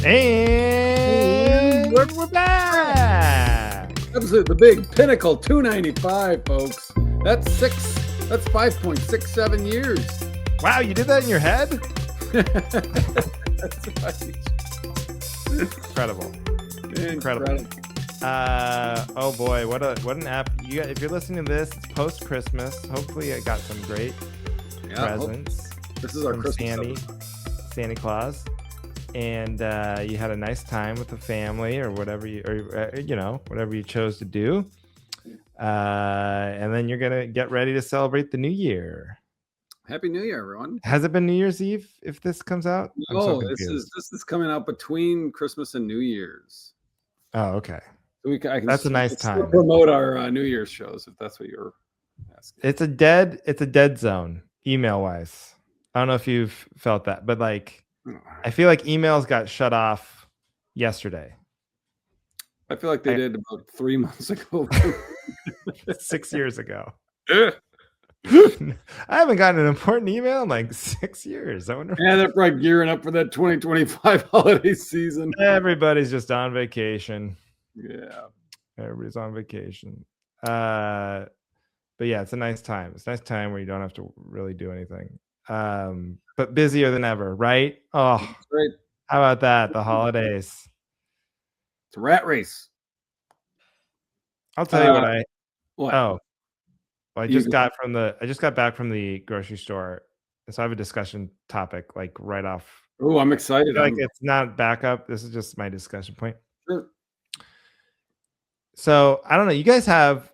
And we're back. Episode the big pinnacle 295, folks. That's 5.67 years. Wow, you did that in your head? That's right. Incredible. Oh boy, what an app. If you're listening to this, it's post Christmas. Hopefully I got some great presents. This is our from Christmas Santa Claus. And you had a nice time with the family or whatever whatever you chose to do. And then you're going to get ready to celebrate the new year. Happy New Year, everyone. Has it been New Year's Eve if this comes out? No, this is coming out between Christmas and New Year's. Oh, okay. So that's a nice time. Promote our New Year's shows if that's what you're asking. It's a dead zone email wise. I don't know if you've felt that, but like I feel like emails got shut off yesterday. I feel like they did about 3 months ago. 6 years ago. I haven't gotten an important email in like 6 years. I wonder. Yeah, they're probably gearing up for that 2025 holiday season. Everybody's just on vacation. Yeah. Everybody's on vacation. But yeah, it's a nice time. It's a nice time where you don't have to really do anything. But busier than ever, right? Oh, great. How about that? The holidays. It's a rat race. I'll tell you what. Oh, well, I just got back from the grocery store, so I have a discussion topic like right off. Oh, I'm excited. Like it's not backup. This is just my discussion point. Sure. So I don't know. You guys have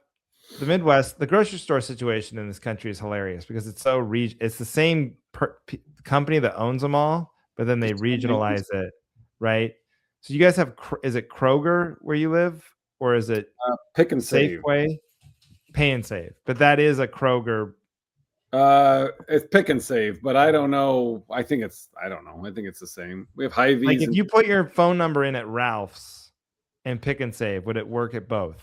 the Midwest. The grocery store situation in this country is hilarious because it's so it's the same company that owns them all, but then they regionalize it, right? So you guys have, is it Kroger where you live, or is it Pick and Save? Safeway? Pay and Save, but that is a Kroger. It's Pick and Save, but I don't know. I think it's the same. We have Hy-Vees. Like if you put your phone number in at Ralph's and Pick and Save, would it work at both?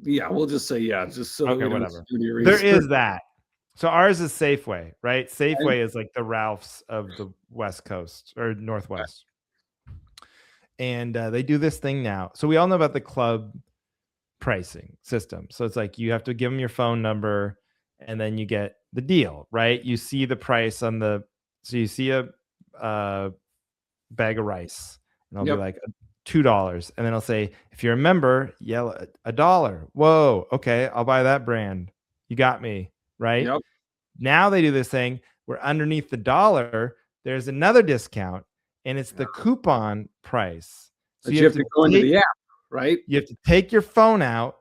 Yeah, we'll just say yeah. Just so okay, whatever. There is that. So ours is Safeway, right? Safeway is like the Ralph's of the West Coast or Northwest. And they do this thing now. So we all know about the club pricing system. So it's like you have to give them your phone number and then you get the deal, right? You see the price on so you see a bag of rice and I'll be like $2. And then I'll say, if you're a member, yell $1. Whoa, okay, I'll buy that brand. You got me. Right? Yep. Now they do this thing where underneath the dollar, there's another discount and it's the coupon price. So you have to go into the app, right? You have to take your phone out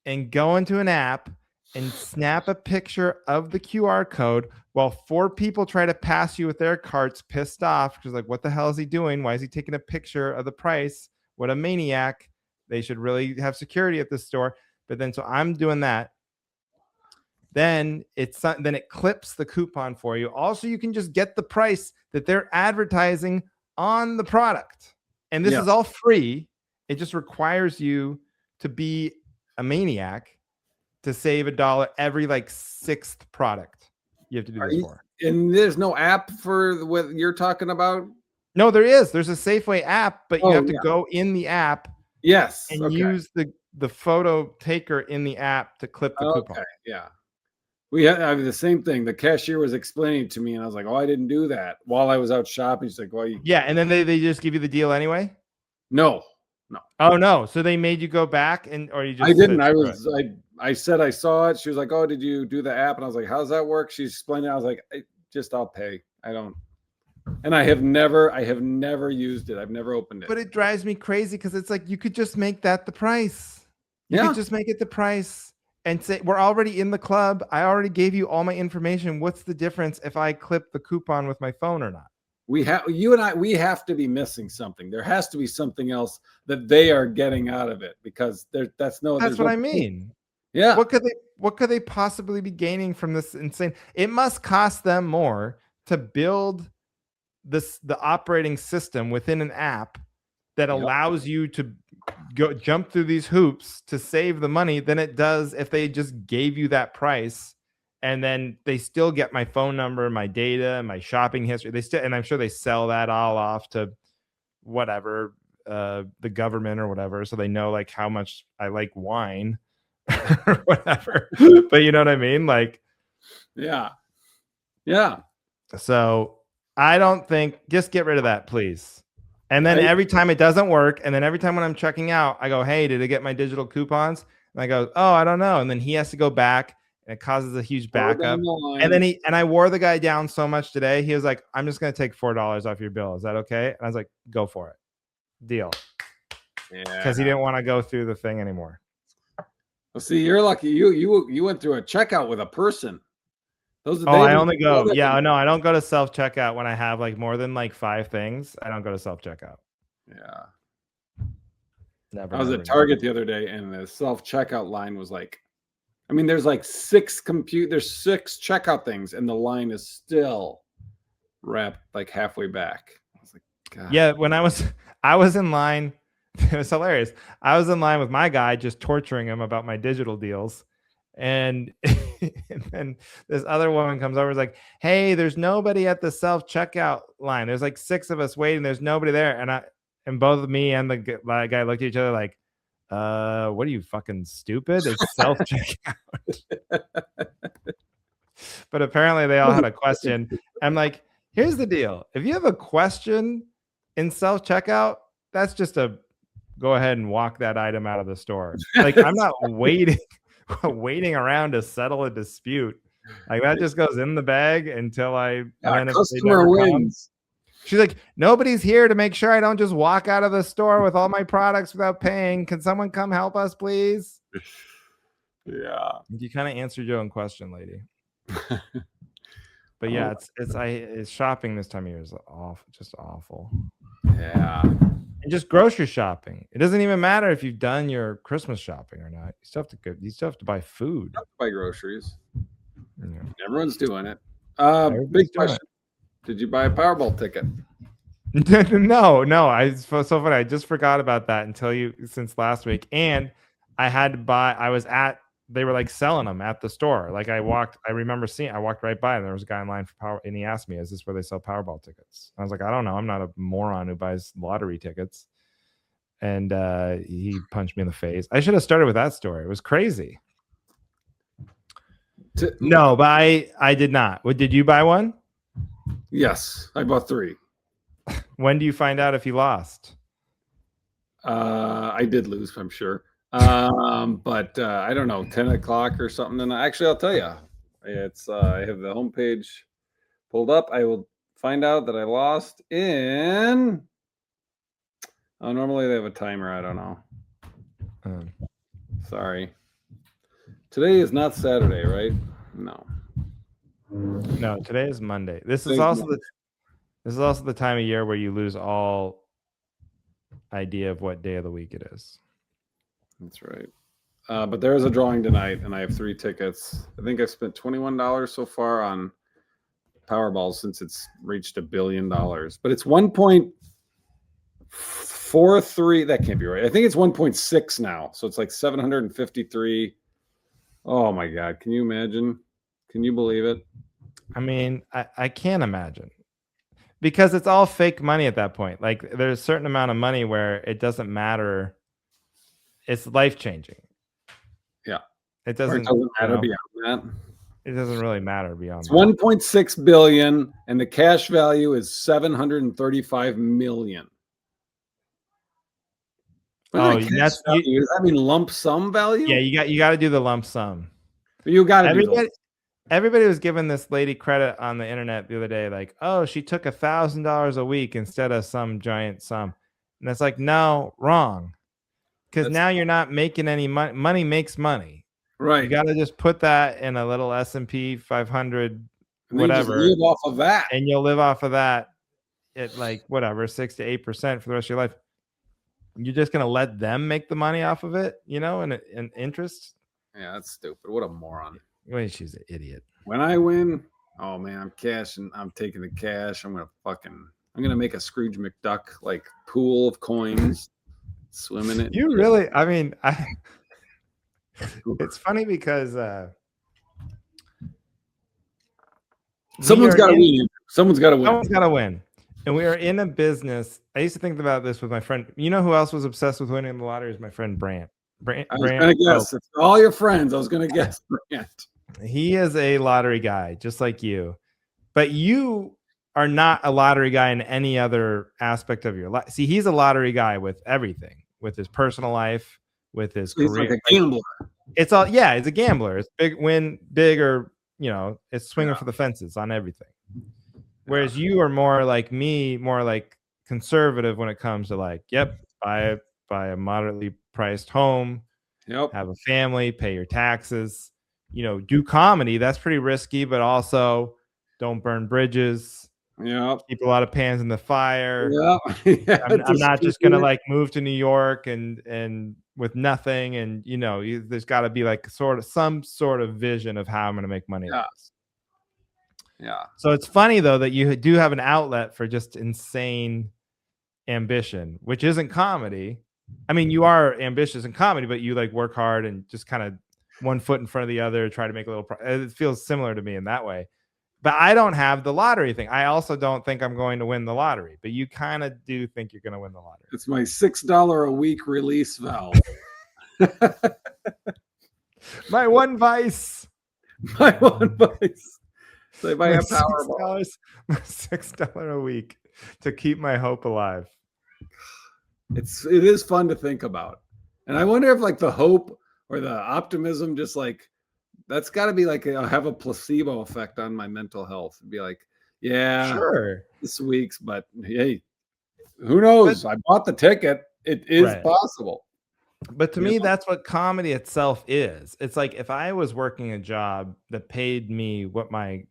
and go into an app and snap a picture of the QR code while 4 people try to pass you with their carts pissed off because like, what the hell is he doing? Why is he taking a picture of the price? What a maniac. They should really have security at this store. But then, so I'm doing that. Then it clips the coupon for you. Also, you can just get the price that they're advertising on the product. And this is all free. It just requires you to be a maniac to save $1 every like 6th product you have to do this for. And there's no app for what you're talking about? No, there is. There's a Safeway app, but you have to go in the app. Yes. And use the photo taker in the app to clip the coupon. Okay, yeah. We have the same thing. The cashier was explaining to me, and I was like, "Oh, I didn't do that." While I was out shopping, she's like, "Well, and then they just give you the deal anyway." No. Oh no! So they made you go back, or you just? I didn't. I said I saw it. She was like, "Oh, did you do the app?" And I was like, "How does that work?" She explained it. I was like, I'll pay. I don't." And I have never used it. I've never opened it. But it drives me crazy because it's like you could just make that the price. You could just make it the price. And say, we're already in the club. I already gave you all my information. What's the difference if I clip the coupon with my phone or not? We have to be missing something. There has to be something else that they are getting out of it because that's what I mean. Yeah. What could they possibly be gaining from this insane? It must cost them more to build the operating system within an app that allows you to jump through these hoops to save the money than it does if they just gave you that price and then they still get my phone number, my data, my shopping history. They still, and I'm sure they sell that all off to whatever, the government or whatever, so they know like how much I like wine or whatever. But you know what I mean? Like, Yeah. so I don't think, just get rid of that, please. And then every time it doesn't work, and then every time when I'm checking out, I go, hey, did I get my digital coupons? And I go, oh, I don't know. And then he has to go back, and it causes a huge backup. And then I wore the guy down so much today. He was like, I'm just going to take $4 off your bill. Is that okay? And I was like, go for it. Deal. Yeah. Because he didn't want to go through the thing anymore. Well, see, you're lucky. You went through a checkout with a person. I only go. Yeah, no, I don't go to self checkout when I have like more than like 5 things. I don't go to self checkout. Yeah. Never. I was at Target the other day, and the self checkout line was like, I mean, there's like 6 checkout things, and the line is still wrapped like halfway back. I was like, God. Yeah, when I was in line, it was hilarious. I was in line with my guy, just torturing him about my digital deals. And, and then this other woman comes over, is like, hey, there's nobody at the self-checkout line. There's like 6 of us waiting. There's nobody there. And both me and the guy looked at each other like, what are you, fucking stupid? It's self-checkout. But apparently they all had a question. I'm like, here's the deal. If you have a question in self-checkout, that's just a go ahead and walk that item out of the store. Like, I'm not waiting around to settle a dispute. Like, that just goes in the bag until customer wins. She's like, nobody's here to make sure I don't just walk out of the store with all my products without paying. Can someone come help us, please? Yeah. You kind of answered your own question, lady. But yeah, it's shopping this time of year is awful, just awful. Yeah. And just grocery shopping. It doesn't even matter if you've done your Christmas shopping or not. You still have to buy food. You have to buy groceries. Yeah. Everyone's doing it. Big question. Did you buy a Powerball ticket? No. It's so funny. I just forgot about that since last week. And I had to buy, they were like selling them at the store. Like I walked right by and there was a guy in line for Power, and he asked me, is this where they sell Powerball tickets? I was like, I don't know. I'm not a moron who buys lottery tickets. And he punched me in the face. I should have started with that story. It was crazy. No, but I did not. What, did you buy one? Yes, I bought 3. When do you find out if you lost? I did lose, I'm sure. But I don't know, 10 o'clock or something. And actually, I'll tell you, it's I have the homepage pulled up. I will find out that I lost in. Oh, normally they have a timer. I don't know. Sorry. Today is not Saturday, right? No, today is Monday. This is also the time of year where you lose all idea of what day of the week it is. That's right. But there is a drawing tonight, and I have 3 tickets. I think I've spent $21 so far on Powerball since it's reached $1 billion. But it's 1.43. That can't be right. I think it's 1.6 now. So it's like 753. Oh my God. Can you imagine? Can you believe it? I mean, I can't imagine. Because it's all fake money at that point. Like, there's a certain amount of money where it doesn't matter. It's life-changing. Yeah. It doesn't matter beyond that. It doesn't really matter beyond it's that. 1.6 billion, and the cash value is 735 million. Does that mean lump sum value? Yeah, you got to do the lump sum. You got to. Everybody was giving this lady credit on the internet the other day, like, oh, she took $1,000 a week instead of some giant sum. And it's like, no, wrong. Because now you're not making any money. Money makes money. Right. You got to just put that in a little S&P 500, whatever. You just live off of that. And you'll live off of that at like, whatever, 6 to 8% for the rest of your life. You're just going to let them make the money off of it, and interest? Yeah, that's stupid. What a moron. Well, she's an idiot. When I win, oh man, I'm cashing. I'm taking the cash. I'm gonna make a Scrooge McDuck like pool of coins, swim in it. You really? I mean, it's funny because Someone's got to win. Someone's got to win. Someone's got to win. And we are in a business. I used to think about this with my friend. You know who else was obsessed with winning the lottery? Is my friend Brant. I was going to guess. It's all your friends. I was going to guess Brant. He is a lottery guy, just like you. But you are not a lottery guy in any other aspect of your life. See, he's a lottery guy with everything, with his personal life, with his career. He's like a gambler. It's all, yeah, he's a gambler. It's big or, it's swinging for the fences on everything. Whereas you are more like me, more like conservative when it comes to like, buy a moderately priced home, have a family, pay your taxes, do comedy. That's pretty risky, but also don't burn bridges. Keep a lot of pans in the fire. I'm not just gonna like move to New York and with nothing, and there's got to be like some sort of vision of how I'm gonna make money. Yeah. So it's funny though that you do have an outlet for just insane ambition, which isn't comedy. I mean, you are ambitious in comedy, but you like work hard and just kind of one foot in front of the other, try to make a little. It feels similar to me in that way. But I don't have the lottery thing. I also don't think I'm going to win the lottery. But you kind of do think you're going to win the lottery. It's my $6 a week release valve. My one vice. My one vice. So if I have Powerball. $6 a week to keep my hope alive. It is fun to think about. And I wonder if like the hope or the optimism just like, that's got to be like have a placebo effect on my mental health. It'd be like, yeah, sure, this week's, but hey, who knows? I bought the ticket. It is possible. But to me, that's what comedy itself is. It's like if I was working a job that paid me what my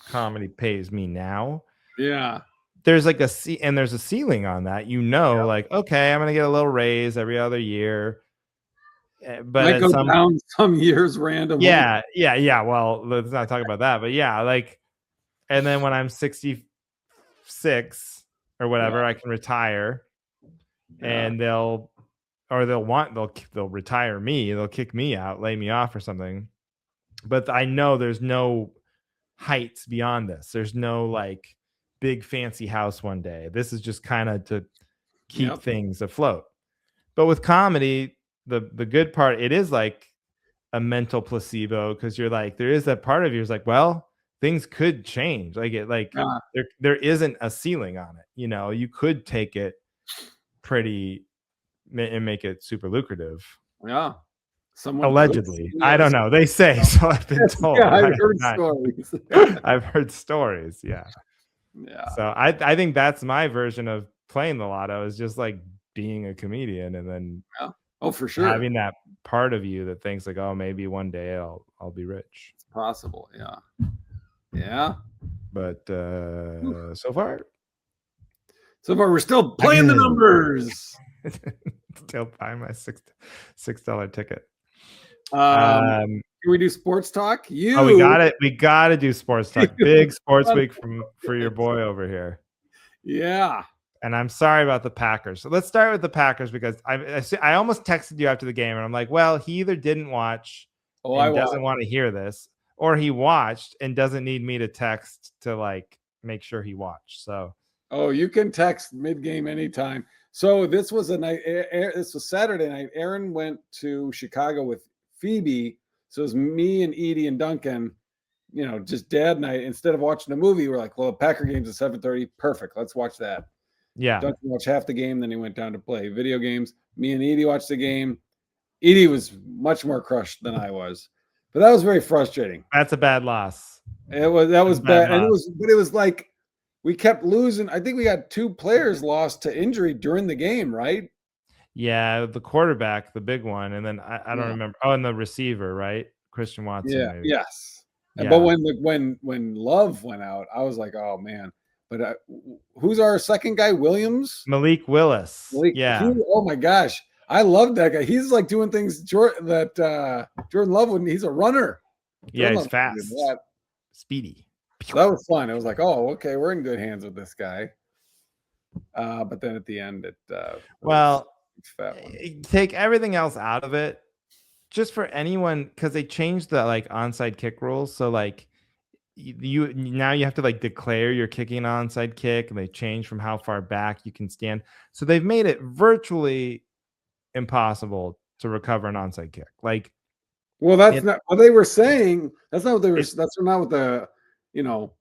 comedy pays me now. Yeah. There's like there's a ceiling on that, like, okay, I'm going to get a little raise every other year. But might go down some years randomly. Yeah. Well, let's not talk about that. But yeah, like, and then when I'm 66 or whatever, I can retire, and they'll retire me. They'll kick me out, lay me off or something. But I know there's no heights beyond this. There's no like big fancy house one day. This is just kind of to keep things afloat. But with comedy, the good part, it is like a mental placebo, because you're like, there is that part of you is like, well, things could change. There isn't a ceiling on it. You could take it pretty and make it super lucrative. Yeah. Allegedly. I don't know. They say, so I've been told. I've heard stories. I've heard stories. Yeah. So I think that's my version of playing the lotto, is just like being a comedian, and then for sure, having that part of you that thinks like, oh, maybe one day I'll be rich. It's possible. Yeah. But so far we're still playing the numbers. Still buying my $6 ticket. Can we do sports talk? We got it. We got to do sports talk. Big sports week for your boy over here. Yeah. And I'm sorry about the Packers. So let's start with the Packers, because I almost texted you after the game, and I'm like, well, he either didn't watch and doesn't want to hear this, or he watched and doesn't need me to text to like make sure he watched. So you can text mid-game anytime. So this was this was Saturday night. Aaron went to Chicago with Phoebe. So it was me and Edie and Duncan, just dad night. Instead of watching a movie, we're like, well, the Packer game's at 7:30. Perfect. Let's watch that. Yeah. Duncan watched half the game. Then he went down to play video games. Me and Edie watched the game. Edie was much more crushed than I was, but that was very frustrating. That's a bad loss. That was bad. And it was like, we kept losing. I think we got 2 players lost to injury during the game, right? Yeah, the quarterback, the big one, and then I don't remember. Oh, and the receiver, right? Christian Watson. Yeah. Maybe. Yes. Yeah. But when Love went out, I was like, oh man. But who's our second guy? Williams? Malik Willis. Yeah. Oh my gosh, I love that guy. He's like doing things Jordan Love wouldn't. He's a runner. He's fast, speedy. So that was fun. It was like, oh, okay, we're in good hands with this guy. But then at the end, take everything else out of it, just for anyone, because they changed the like onside kick rules. So like you now you have to like declare you're kicking an onside kick, and they change from how far back you can stand. So they've made it virtually impossible to recover an onside kick. Like Well, that's it, not what they were saying. That's not what they were. it That's not what the, you know,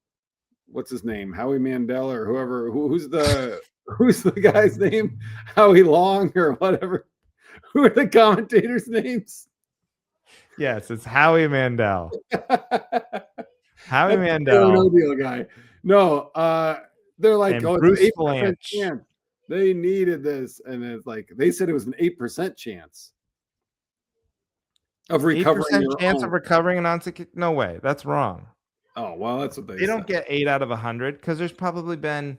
what's his name, Howie Mandel or whoever. Who's the who's the guy's name? Howie Long or whatever. Who are the commentators' names? yes, it's Howie Mandel. Howie That's the deal or no Mandel deal guy. No, they're like, and oh, it's an Bruce 8% Blanche. chance. They needed this, and it's like they said it was an 8% chance of recovering 8% your chance own. of recovering an onside kick? No way. That's wrong. Oh well, that's what They said. don't get 8 out of 100 because there's probably been.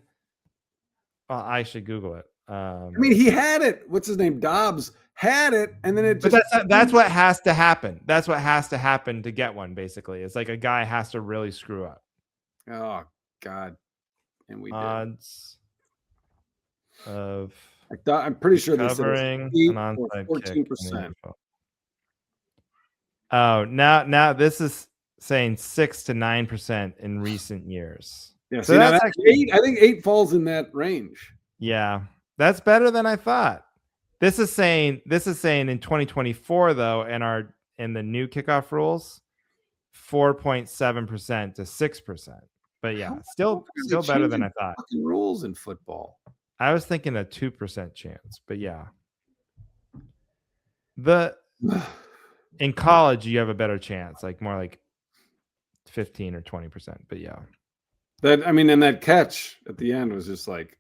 Well, I should Google it. I mean, he had it. What's his name? Dobbs had it, and then it But just. that's what has to happen. That's what has to happen to get one. Basically, it's like a guy has to really screw up. Oh God, and we did. Odds of I'm pretty sure they said covering it an was 8 or onside kick. 14%. Oh, now this is saying 6 to 9% in recent years. Yeah, So see, now that's that's actually 8. I think 8 falls in that range. yeah, that's better than I thought. This is saying in 2024 though, in the new kickoff rules, 4.7% to 6%. But yeah, still better than I thought. Fucking rules in football. I was thinking a 2% chance, but yeah. In college you have a better chance, like more like 15 or 20%, but yeah. That, I mean, and that catch at the end was just like,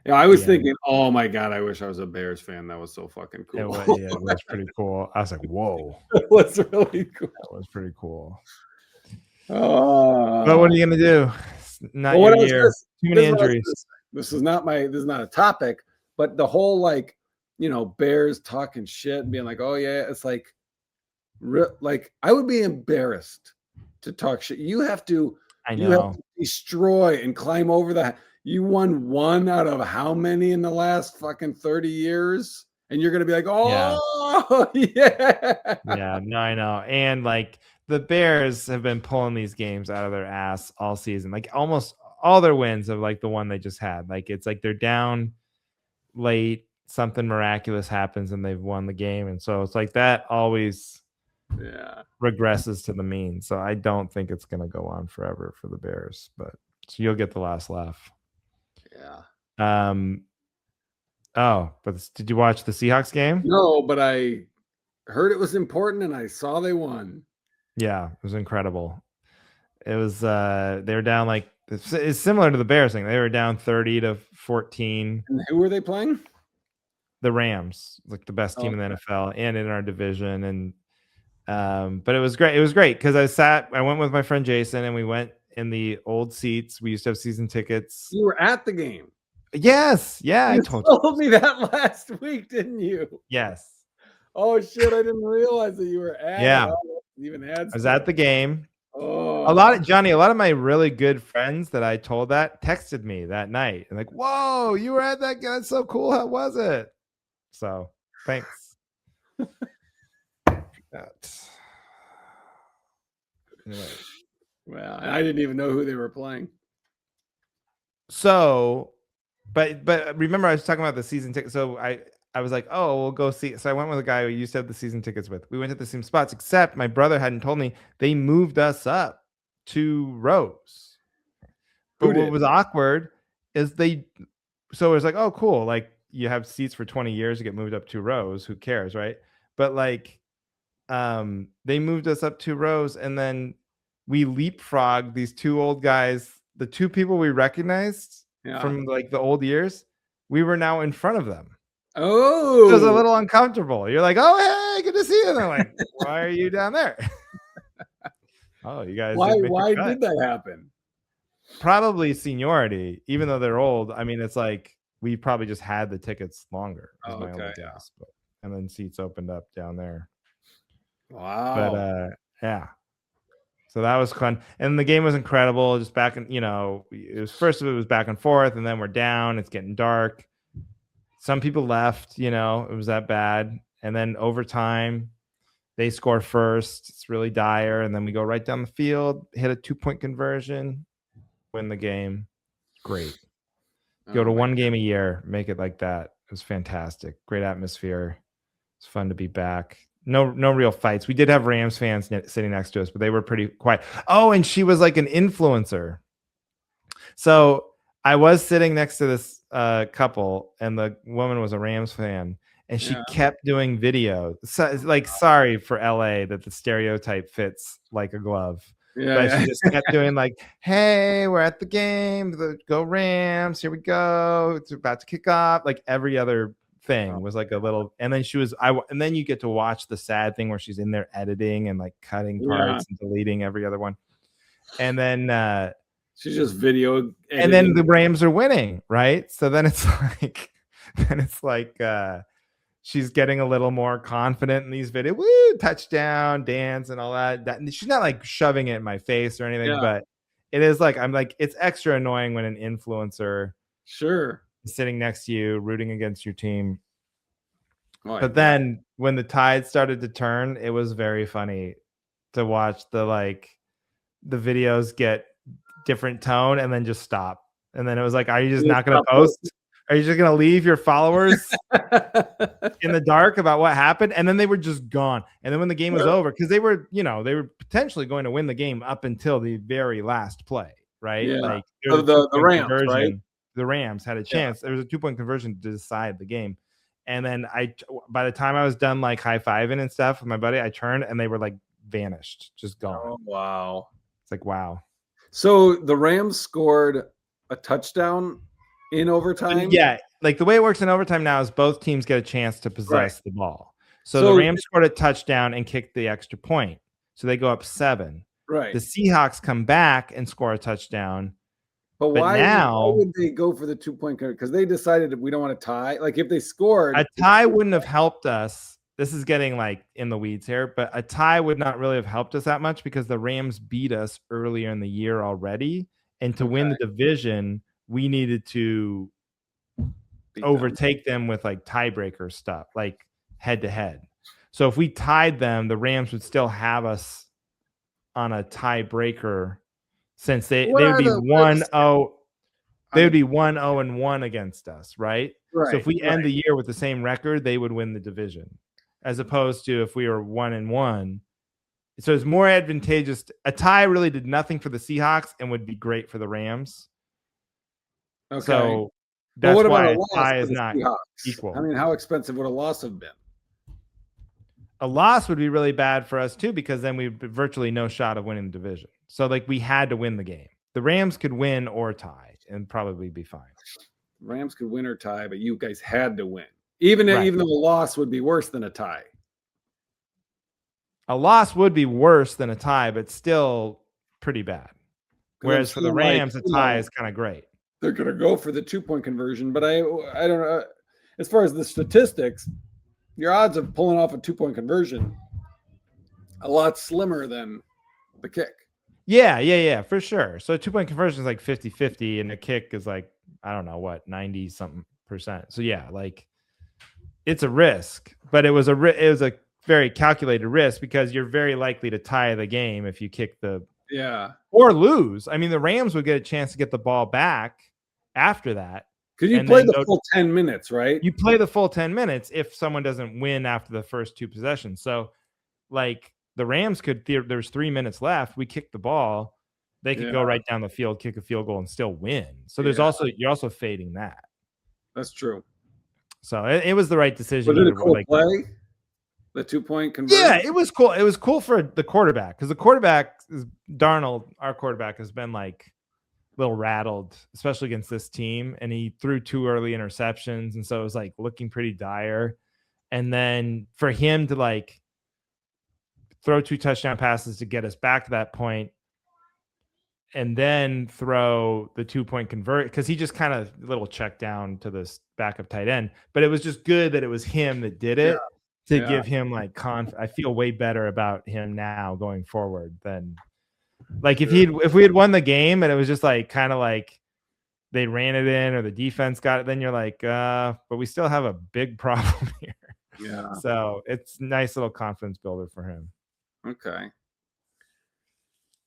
yeah, I was thinking, oh my God, I wish I was a Bears fan. That was so fucking cool. It was pretty cool. I was like, whoa. It was really cool. That was pretty cool. Oh. But what are you gonna do? It's not your year. Too many injuries. This is not a topic, but the whole like, you know, Bears talking shit and being like, oh yeah, it's like I would be embarrassed to talk shit. You have to destroy and climb over that. You won 1 out of how many in the last fucking 30 years? And you're gonna be like, oh yeah. Yeah, no, I know. And like the Bears have been pulling these games out of their ass all season. Like almost all their wins of like the one they just had. Like it's like they're down late, something miraculous happens and they've won the game. And so it's like that always regresses to the mean. So I don't think it's gonna go on forever for the Bears, but so you'll get the last laugh. Yeah. Oh, but did you watch the Seahawks game? No, but I heard it was important and I saw they won. Yeah, it was incredible. It was they were down like it's similar to the Bears thing. They were down 30 to 14. And who were they playing? The Rams, like the best team in the NFL and in our division. And but it was great. It was great because I went with my friend Jason and we went in the old seats. We used to have season tickets. You were at the game. Yes. Yeah. You told me that last week, didn't you? Yes. Oh shit! I didn't realize that you were at. Yeah. I was at the game. Oh. A lot of my really good friends that I told that texted me that night and like, whoa, you were at that game. That's so cool. How was it? So thanks. Anyway. Well, I didn't even know who they were playing. So, but remember I was talking about the season ticket. So I was like, oh, we'll go see. So I went with a guy who used to have the season tickets with. We went to the same spots, except my brother hadn't told me they moved us up 2 rows. But what was awkward is so it was like, oh, cool. Like you have seats for 20 years, you get moved up 2 rows. Who cares, right? But like, they moved us up 2 rows, and then we leapfrogged these 2 old guys, the 2 people we recognized from like the old years. We were now in front of them. Oh, it was a little uncomfortable. You're like, oh, hey, good to see you. And they're like, why are you down there? Oh, you guys. Why did that happen? Probably seniority, even though they're old. I mean, it's like we probably just had the tickets longer. Oh, okay. Guess, and then seats opened up down there. Wow. But yeah. So that was fun. And the game was incredible. Just back and it was back and forth, and then we're down. It's getting dark. Some people left, it was that bad. And then overtime, They score first. It's really dire. And then we go right down the field, hit a 2-point conversion, win the game. Great. Go to one game a year, make it like that. It was fantastic. Great atmosphere. It's fun to be back. No real fights. We did have Rams fans sitting next to us, but they were pretty quiet. Oh, and she was like an influencer. So I was sitting next to this couple, and the woman was a Rams fan, and she kept doing videos. So, like, sorry for LA that the stereotype fits like a glove. But she just kept doing like, hey, we're at the game. Go Rams. Here we go. It's about to kick off. Like every other thing was like a little, and then and then you get to watch the sad thing where she's in there editing and like cutting parts and deleting every other one. And then she's just video editing. And then the Rams are winning, right? So then it's like she's getting a little more confident in these videos. Woo, touchdown, dance, and all that. She's not like shoving it in my face or anything, but it is like it's extra annoying when an influencer is sitting next to you, rooting against your team. But then when the tide started to turn, it was very funny to watch the videos get different tone and then just stop. And then it was like, are you just not going to post? Are you just going to leave your followers in the dark about what happened? And then they were just gone. And then when the game was over, because they were potentially going to win the game up until the very last play, right? Yeah. Like the Rams, right? The Rams had a chance. There was a 2-point conversion to decide the game. And then by the time I was done like high-fiving and stuff with my buddy, I turned and they were like vanished, just gone. Oh, wow. It's like, wow. So the Rams scored a touchdown in overtime? Yeah, like the way it works in overtime now is both teams get a chance to possess the ball. So the Rams scored a touchdown and kicked the extra point. So they go up 7. Right. The Seahawks come back and score a touchdown. But why would they go for the 2-point? Because they decided that we don't want to tie. Like if they scored, a tie wouldn't have helped us. This is getting like in the weeds here, but a tie would not really have helped us that much because the Rams beat us earlier in the year already. And to win the division, we needed to overtake them with like tiebreaker stuff, like head to head. So if we tied them, the Rams would still have us on a tiebreaker since they would be 1-0. They would be 1-0-1 against us, right? So if we end the year with the same record, they would win the division, as opposed to if we were 1-1. So it's more advantageous. A tie really did nothing for the Seahawks and would be great for the Rams. Okay. So that's why a tie is not equal. I mean, how expensive would a loss have been? A loss would be really bad for us too, because then we'd virtually no shot of winning the division. So like we had to win the game. The Rams could win or tie and probably be fine. Rams could win or tie, but you guys had to win. Even though a loss would be worse than a tie. A loss would be worse than a tie, but still pretty bad. Whereas for the Rams, a tie is kind of great. They're going to go for the 2-point conversion, but I don't know. As far as the statistics, your odds of pulling off a 2-point conversion a lot slimmer than the kick. Yeah, for sure. So a 2-point conversion is like 50-50, and the kick is like, I don't know what, 90-something%. So yeah, like it's a risk, but it was a very calculated risk because you're very likely to tie the game if you kick or lose. I mean, the Rams would get a chance to get the ball back after that. Because you play the full 10 minutes, right? You play the full 10 minutes if someone doesn't win after the first 2 possessions. So, like, the Rams could, there's 3 minutes left. We kick the ball. They could go right down the field, kick a field goal, and still win. So you're also fading that. That's true. So it was the right decision. Was it a cool play? The 2-point conversion? Yeah, it was cool. It was cool for the quarterback because the quarterback is Darnold. Our quarterback has been like a little rattled, especially against this team, and he threw 2 early interceptions, and so it was like looking pretty dire. And then for him to like throw 2 touchdown passes to get us back to that point, and then throw the 2-point convert because he just kind of little check down to this backup tight end. But it was just good that it was him that did it. To give him like I feel way better about him now going forward than like if we had won the game and it was just like kind of like they ran it in or the defense got it, then you're like, but we still have a big problem here. Yeah. So it's a nice little confidence builder for him. Okay.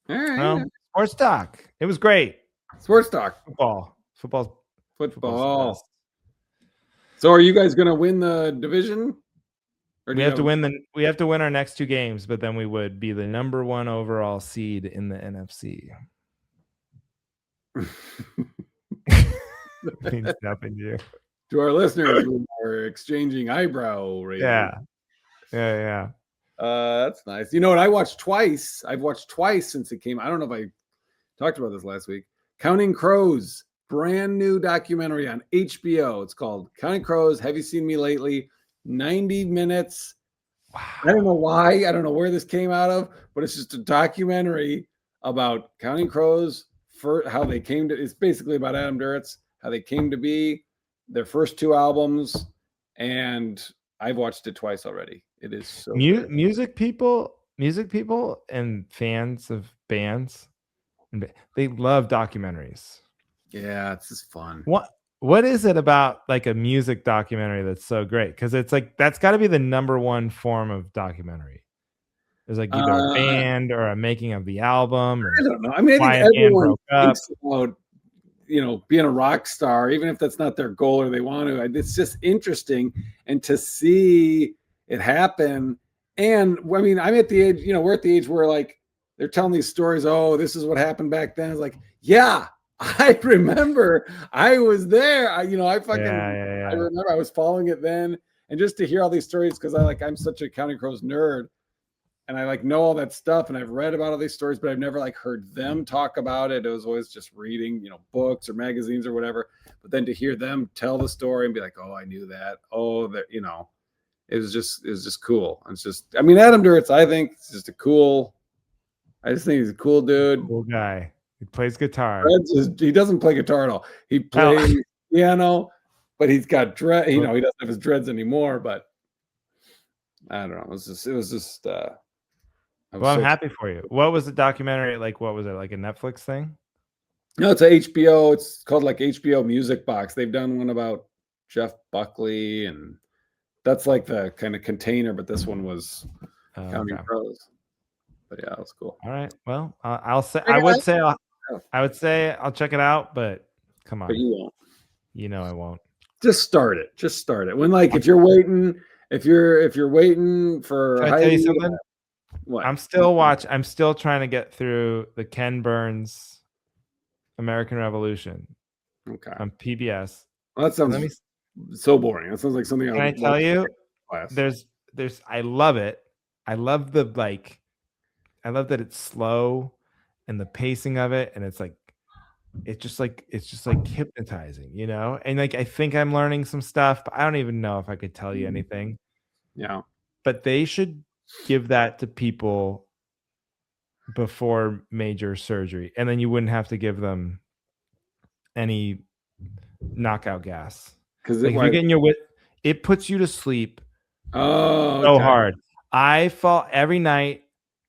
All right. Well, sports talk. It was great. Sports talk. Football's the Football. best. So are you guys going to win the division? Or We have to win our next 2 games, but then we would be the number 1 overall seed in the NFC. Means nothing to you. To our listeners, we are exchanging eyebrow raising. Yeah. That's nice. You know what? I've watched twice since it came. I don't know if I talked about this last week. Counting Crows, brand new documentary on HBO. It's called Counting Crows. Have you seen me lately? 90 minutes. Wow. I don't know why. I don't know where this came out of, but it's just a documentary about Counting Crows, for how they came to. It's basically about Adam Duritz, how they came to be, their first 2 albums, and I've watched it twice already. It is so good. Music people and fans of bands, they love documentaries. Yeah, it's just fun. What is it about like a music documentary that's so great? Because it's like that's got to be the number 1 form of documentary. There's like either a band or a making of the album. Or I don't know. I mean, I think everyone thinks about, being a rock star, even if that's not their goal or they want to. It's just interesting, and to see it happen. And I mean, I'm at the age, we're at the age where like they're telling these stories. Oh, this is what happened back then. It's like, yeah, I remember. I was there. I remember I was following it then, and just to hear all these stories, because I'm such a Counting Crows nerd. And I know all that stuff, and I've read about all these stories, but I've never heard them talk about it. It was always just reading, books or magazines or whatever. But then to hear them tell the story and be like, "Oh, I knew that." Oh, that it was just cool. It's just, I mean, Adam Duritz, I think, is just I just think he's a cool dude. Cool guy. He plays guitar. He doesn't play guitar at all. He plays piano, but he's got dread. He doesn't have his dreads anymore. But I don't know. It was just. I'm happy for you. What was the documentary like? What was it, like a Netflix thing? No, it's a HBO. It's called HBO Music Box. They've done one about Jeff Buckley, and that's like the kind of container, but this one was Counting Crows. But yeah, it was cool. All right. Well, I would say I'll check it out, but come on. But you won't. I won't. Just start it. When if you're waiting for Can I tell you something? What? I'm still trying to get through the Ken Burns American Revolution. Okay. On PBS. Well, that sounds so boring. That sounds like something. Can I tell you? There's. I love it. I love I love that it's slow, and the pacing of it, and it's just like hypnotizing, And I think I'm learning some stuff, but I don't even know if I could tell you anything. Yeah. But they should give that to people before major surgery, and then you wouldn't have to give them any knockout gas. Because if you're getting it puts you to sleep so hard. I fall every night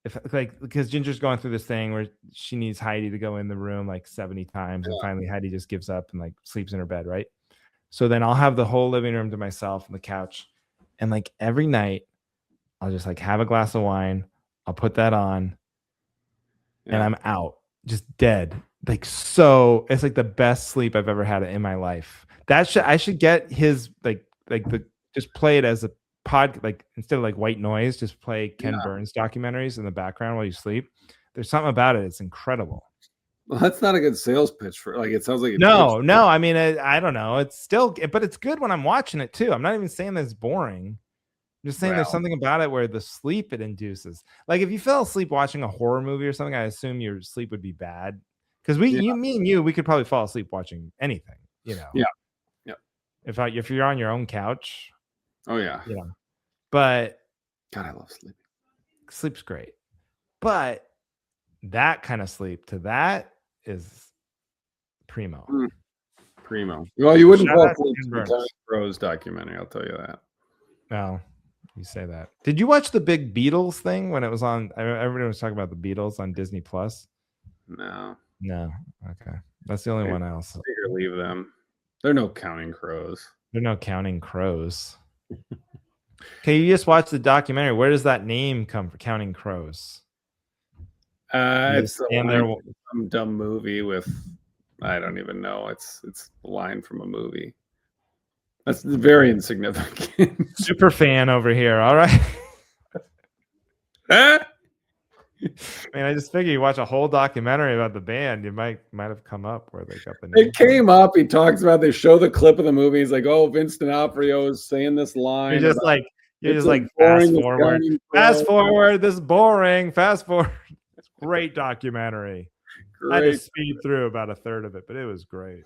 because Ginger's going through this thing where she needs Heidi to go in the room 70 times, and finally Heidi just gives up and sleeps in her bed, right? So then I'll have the whole living room to myself on the couch, and every night I'll just have a glass of wine. I'll put that on, and I'm out, just dead. So it's the best sleep I've ever had in my life. I should get his just play it as a pod, instead of white noise, just play Ken Burns documentaries in the background while you sleep. There's something about it. It's incredible. Well, that's not a good sales pitch for it sounds like no. I mean, I don't know. It's still, but it's good when I'm watching it too. I'm not even saying that it's boring. I'm just saying there's something about it where the sleep it induces. If you fell asleep watching a horror movie or something, I assume your sleep would be bad. Because me and you, we could probably fall asleep watching anything, Yeah. If you're on your own couch. Oh yeah. But God, I love sleeping. Sleep's great. But that kind of sleep to that is primo. Primo. Well, you wouldn't fall asleep to the Counting Crows documentary, I'll tell you that. No. You say that. Did you watch the big Beatles thing when it was on? Everyone was talking about the Beatles on Disney Plus. No. Okay. That's the only one else. Leave them. They're no Counting Crows. They're no Counting Crows. Okay, you just watched the documentary. Where does that name come from? Counting Crows. You It's just the stand line there. from some dumb movie with, I don't even know. It's the line from a movie. That's very insignificant. Super fan over here. All right. Ah! Man, I just figured you watch a whole documentary about the band, you might have come up where they got the name. It came up. He talks about. They show the clip of the movie. He's like, "Oh, Vince D'Onofrio is saying this line You're just about like it's as boring as Counting fast Crows." forward. This is boring. Fast forward. It's a great documentary. I had to Great. speed through about a third of it, but it was great.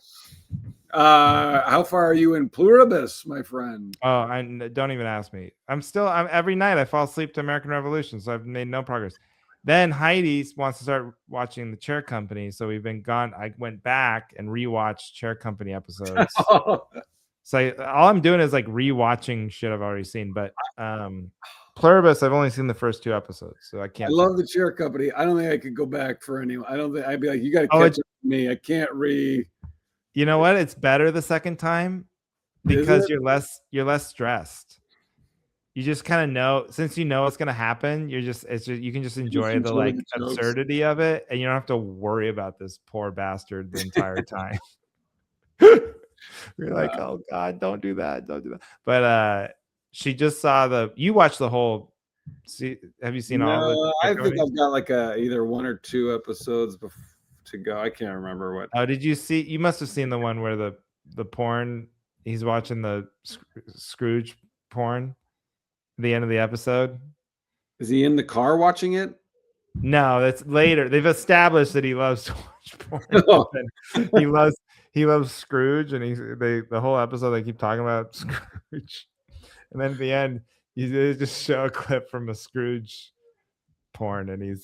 How far are you in pluribus, my friend? Oh, don't even ask me. I'm every night I fall asleep to American Revolution, so I've made no progress. Then Heidi wants to start watching the Chair Company, so we've been gone. I went back and rewatched Chair Company episodes. So all I'm doing is like rewatching shit I've already seen. But Pluribus, I've only seen the first 2 episodes, so I can't. I love the Chair Company. I don't think I could go back for any. I don't think I'd be like, you got to catch up with me. I can't read. You know what? It's better the second time because you're less stressed. You just kind of know, since you know what's gonna happen. You can just enjoy the like absurdity of it, and you don't have to worry about this poor bastard the entire time. You're like, oh God, don't do that. But she just saw you watched the whole. Have you seen all the? I think I've got like either 1 or 2 episodes to go. I can't remember what. Oh, did you see? You must have seen the one where the porn. He's watching the Scrooge porn. The end of the episode. Is he in the car watching it? No, that's later. They've established that he loves to watch porn. Oh. He loves Scrooge, and the whole episode they keep talking about Scrooge, and then at the end they just show a clip from a Scrooge porn, and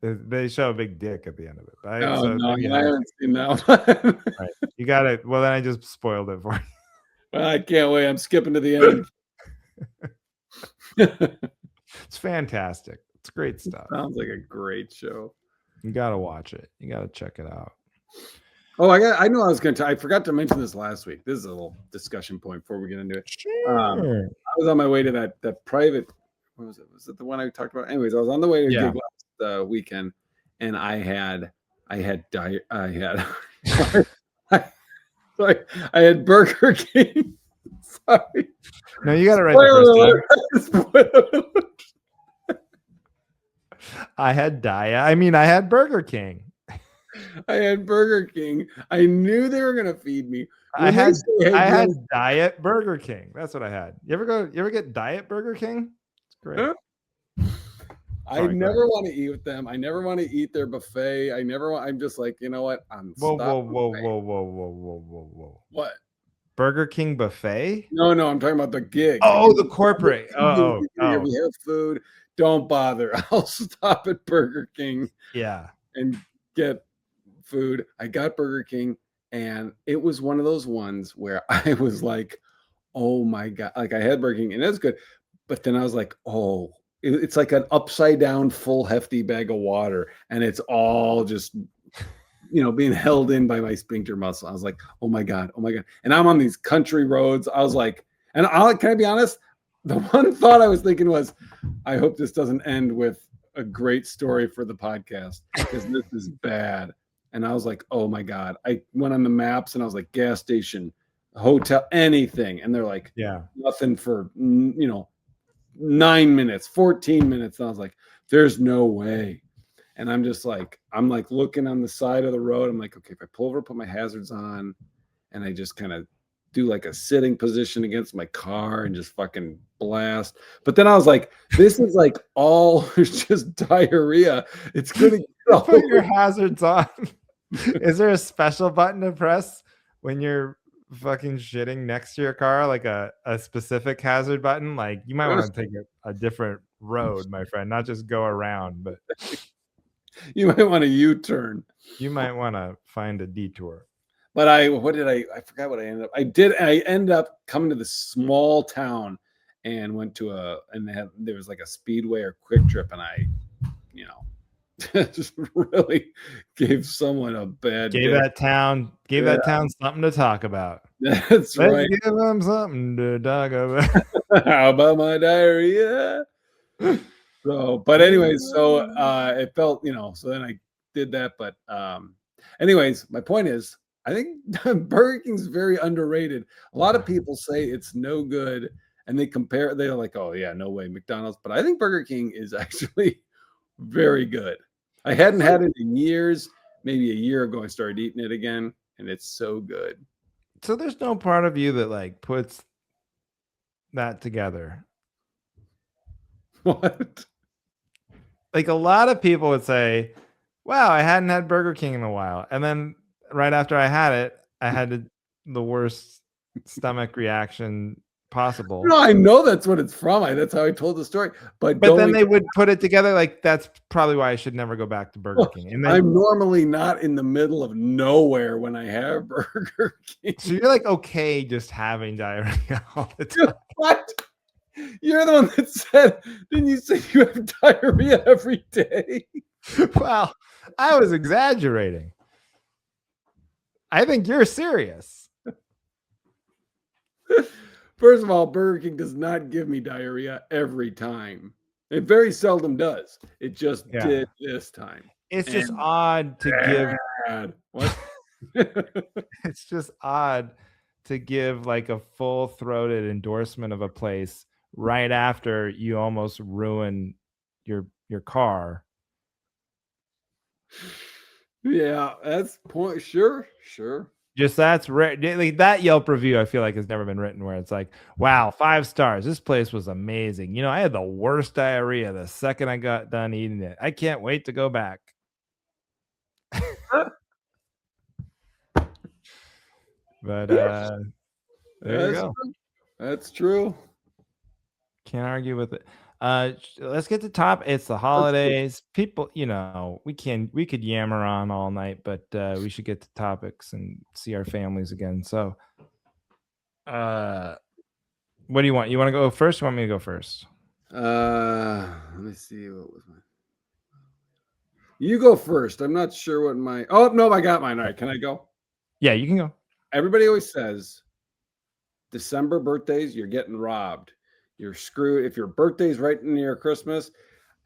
they show a big dick at the end of it. Right? Oh, so no, I haven't seen that one. Right. You got it. Well, then I just spoiled it for you. Well, I can't wait. I'm skipping to the end. It's fantastic. It's great stuff. Sounds like a great show. You gotta watch it. You gotta check it out. Oh, I know I was going to. I forgot to mention this last week. This is a little discussion point before we get into it. Sure. I was on my way to that private. What was it? Was it the one I talked about? Anyways, I was on the way to gig last weekend, and I had Burger King. Sorry. No, you got it right the first time. I had Burger King. I had Burger King. I knew they were gonna feed me. I had Diet Burger King. That's what I had. You ever get Diet Burger King? It's great. Huh? I never want to eat with them. I never want to eat their buffet. I'm just like, you know what? Whoa. What? Burger King buffet? No, I'm talking about the gig. Oh, the corporate. We have food. Don't bother. I'll stop at Burger King. Yeah. And get food. I got Burger King, and it was one of those ones where I was like, oh my God. Like I had Burger King and it's good. But then I was like, oh, it's like an upside down full hefty bag of water. And it's all just, being held in by my sphincter muscle. I was like, oh my God. And I'm on these country roads. I was like, can I be honest? The one thought I was thinking was, I hope this doesn't end with a great story for the podcast because this is bad. And I was like, oh my God. I went on the maps and I was like, gas station, hotel, anything. And they're like, nothing for, 9 minutes, 14 minutes. And I was like, there's no way. And I'm looking on the side of the road. I'm like, okay, if I pull over, put my hazards on, and I just kind of do like a sitting position against my car and just fucking blast. But then I was like, this is like all just diarrhea. It's gonna put your hazards on. Is there a special button to press when you're fucking shitting next to your car, like a specific hazard button? Like you might want to take a different road, my friend, not just go around, but you might want a U-turn. You might want to find a detour. But I forgot what I ended up. I ended up coming to this small town and went to there was like a Speedway or Quick Trip, and I, just really gave someone a bad that town something to talk about. That's Let's right. give them something to talk about. How about my diarrhea? So, but anyways, so it felt, so then I did that. But anyways, my point is, I think Burger King's very underrated. A lot of people say it's no good, and they're like, oh yeah, no way, McDonald's. But I think Burger King is actually very good. I hadn't had it in years. Maybe a year ago, I started eating it again, and it's so good. So there's no part of you that like puts that together. What? Like a lot of people would say, "Wow, I hadn't had Burger King in a while," and then right after I had it, I had the worst stomach reaction possible. No, I know that's what it's from. That's how I told the story. But But then going they would put it together like that's probably why I should never go back to Burger King. And then I'm normally not in the middle of nowhere when I have Burger King. so you're like okay just having diarrhea all the time. What? You're the one that said, didn't you say you have diarrhea every day? Well, I was exaggerating. I think you're serious. First of all, Burger King does not give me diarrhea every time. It very seldom does. It just Yeah. did this time. It's just And odd to give bad. What? it's just odd to give like a full-throated endorsement of a place right after you almost ruin your car. Yeah, that's point. Sure. Just that's rare. Like, that Yelp review I feel like has never been written where it's like, wow, 5 stars. This place was amazing. I had the worst diarrhea the second I got done eating it. I can't wait to go back. But there you go. That's true. Can't argue with it. Let's get to top. It's the holidays. People, we could yammer on all night, but we should get to topics and see our families again. So, what do you want? You want to go first? Or you want me to go first? Let me see. What was mine? You go first. I'm not sure what my. Oh no, I got mine. All right, can I go? Yeah, you can go. Everybody always says December birthdays, you're getting robbed. You're screwed if your birthday's right near Christmas.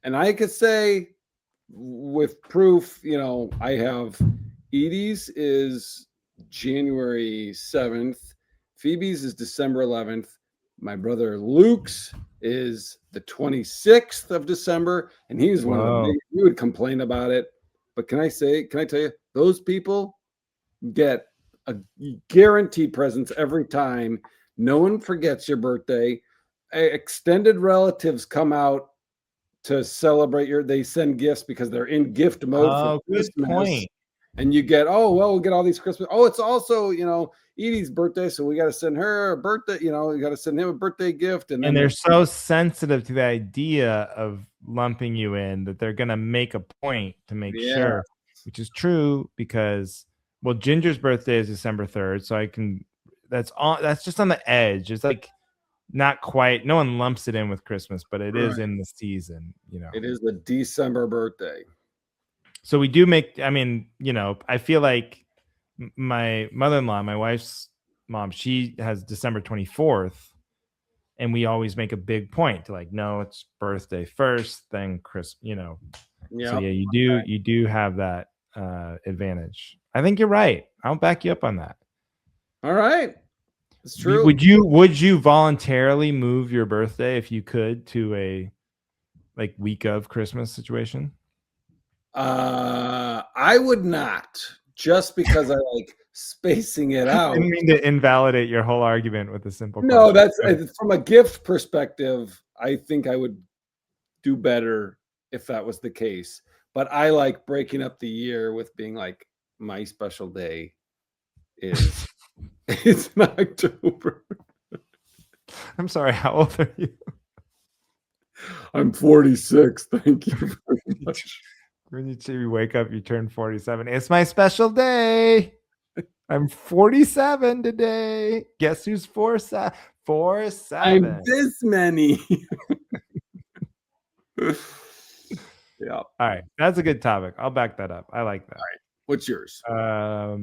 And I could say with proof, I have Edie's is January 7th, Phoebe's is December 11th, my brother Luke's is the 26th of December, and he's one of the big, he would complain about it. But can I tell you, those people get a guaranteed presents every time. No one forgets your birthday. Extended relatives come out to celebrate they send gifts because they're in gift mode for Christmas. Good point. And you get, we'll get all these Christmas. Oh, it's also, Edie's birthday, so we got to send her a birthday, we got to send him a birthday gift. And they're so sensitive to the idea of lumping you in that they're going to make a point to make sure, which is true because, well, Ginger's birthday is December 3rd. So that's just on the edge. It's like not quite, no one lumps it in with Christmas, but it is in the season, It is the December birthday. So we do make, I feel like my mother-in-law, my wife's mom, she has December 24th, and we always make a big point to like, no, it's birthday first, then Christmas, So yeah, you do have that advantage. I think you're right. I'll back you up on that. All right. It's true. Would you voluntarily move your birthday if you could to a like week of Christmas situation? I would not, just because I like spacing it out. I didn't mean to invalidate your whole argument with a simple question. No, that's from a gift perspective. I think I would do better if that was the case. But I like breaking up the year with being like, my special day is it's in October. I'm sorry, how old are you? I'm 46. Thank you very much. When you wake up, you turn 47. It's my special day. I'm 47 today. Guess who's 47? I'm this many. Yeah. All right. That's a good topic. I'll back that up. I like that. All right. What's yours? I'll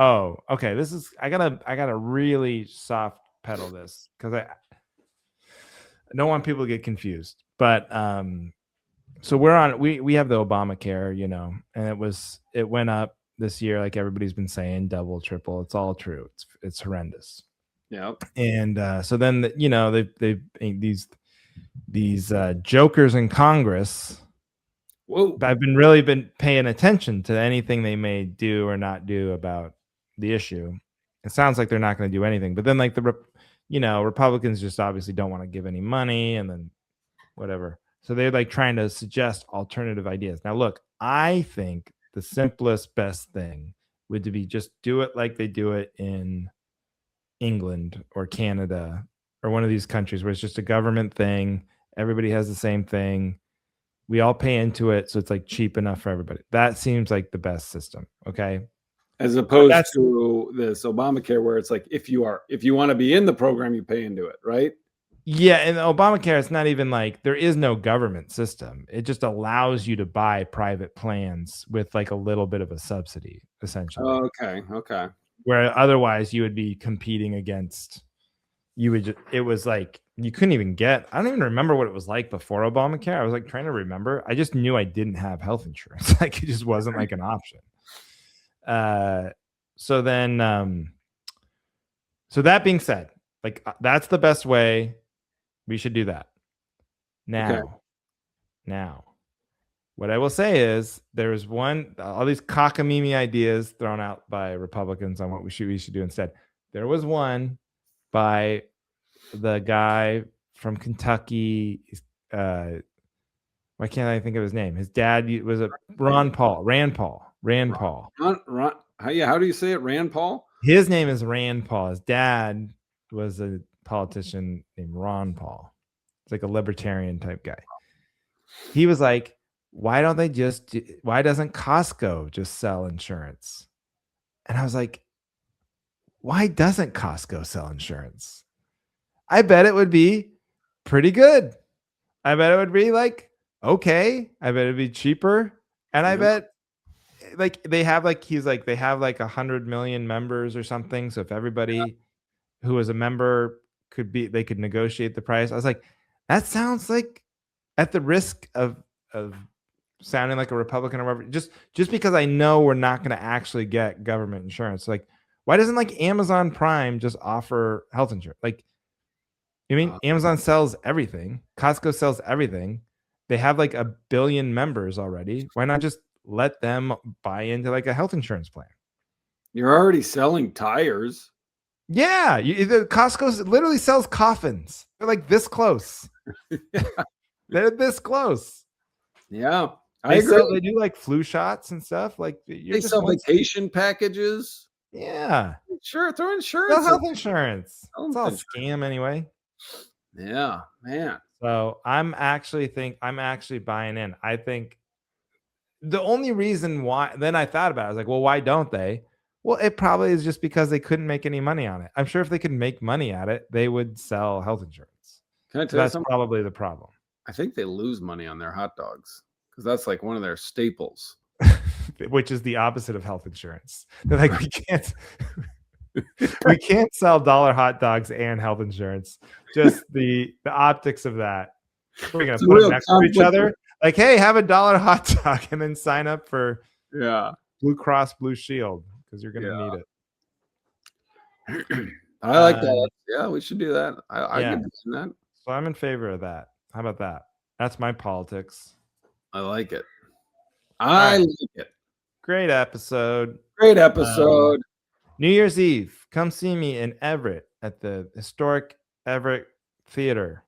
Oh, okay. This is I gotta really soft pedal this because I don't want people to get confused. But so we have the Obamacare, and it went up this year, like everybody's been saying, double, triple. It's all true. It's horrendous. Yeah. And so then they've these jokers in Congress. Whoa. I've been paying attention to anything they may do or not do about the issue. It sounds like they're not going to do anything, but then like Republicans just obviously don't want to give any money, and then whatever. So they're like trying to suggest alternative ideas. Now, look, I think the simplest, best thing would to be just do it like they do it in England or Canada or one of these countries where it's just a government thing. Everybody has the same thing. We all pay into it, so it's like cheap enough for everybody. That seems like the best system. Okay. As opposed to this Obamacare, where it's like if you want to be in the program, you pay into it, right? Yeah, and Obamacare, it's not even like there is no government system. It just allows you to buy private plans with like a little bit of a subsidy, essentially. Okay. Where otherwise you would be competing against. It was like you couldn't even get. I don't even remember what it was like before Obamacare. I was like trying to remember. I just knew I didn't have health insurance. Like it just wasn't like an option. So then, so that being said, like that's the best way. We should do that. Now, what I will say is there is all these cockamamie ideas thrown out by Republicans on what we should do instead. There was one by the guy from Kentucky. Why can't I think of his name? His dad was Rand Paul. How do you say it? Rand Paul? His name is Rand Paul. His dad was a politician named Ron Paul. It's like a libertarian type guy. He was like, why doesn't Costco just sell insurance? And I was like, why doesn't Costco sell insurance? I bet it would be pretty good. I bet it would be like, okay. I bet it'd be cheaper. And I bet like they have like 100 million members or something. So if everybody who was a member they could negotiate the price. I was like, that sounds like, at the risk of sounding like a Republican or whatever, just because I know we're not going to actually get government insurance. Like, why doesn't like Amazon Prime just offer health insurance? Like, I mean, Amazon sells everything. Costco sells everything. They have like 1 billion members already. Why not just let them buy into like a health insurance plan? You're already selling tires. Yeah, Costco literally sells coffins. They're like this close. They're this close. Yeah, I agree. They do like flu shots and stuff. Like they sell vacation packages. Yeah, sure. Throw insurance. No health insurance. It's all a scam anyway. Yeah, man. So I'm actually buying in. I think the only reason why. Then I thought about it. I was like, well, why don't they? Well, it probably is just because they couldn't make any money on it. I'm sure if they could make money at it, they would sell health insurance. Can I tell you that's probably the problem. I think they lose money on their hot dogs because that's like one of their staples. Which is the opposite of health insurance. They're like, we can't sell dollar hot dogs and health insurance. Just the optics of that. We're gonna put them next to each other. Like, hey, have a dollar hot dog and then sign up for Blue Cross Blue Shield because you're gonna need it. I like that. Yeah, we should do that. I can do that. So I'm in favor of that. How about that? That's my politics. I like it. I like it. Great episode. New Year's Eve. Come see me in Everett at the historic Everett Theater.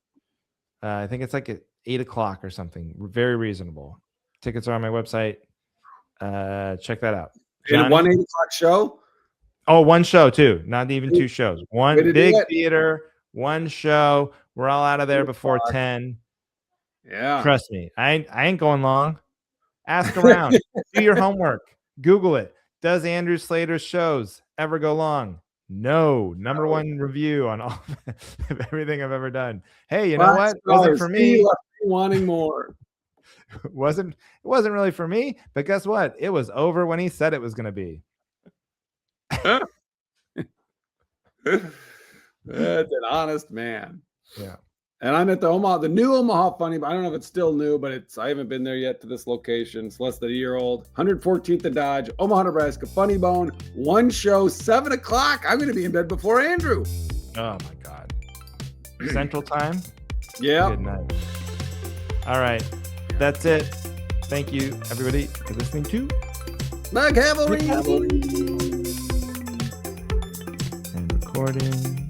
I think it's like at 8:00 or something. Very reasonable. Tickets are on my website. Check that out. Johnny? One 8:00 show? Oh, one show too. Not even two shows. One big theater, one show. We're all out of there before 10. Yeah. Trust me. I ain't going long. Ask around. Do your homework. Google it. Does Andrew Sleighter's shows ever go long? No. Number one review on all of everything I've ever done. Hey, you know what? It wasn't for me. Wanting more. It wasn't really for me, but guess what? It was over when he said it was going to be. That's an honest man. Yeah. And I'm at the new Omaha Funny. I don't know if it's still new, but I haven't been there yet to this location. It's less than a year old. 114th and Dodge, Omaha, Nebraska. Funny Bone. One show, 7 o'clock. I'm going to be in bed before Andrew. Oh my God. Central Time. Yeah. Good night. All right. That's it. Thank you, everybody, for listening to The Cavalry. And recording.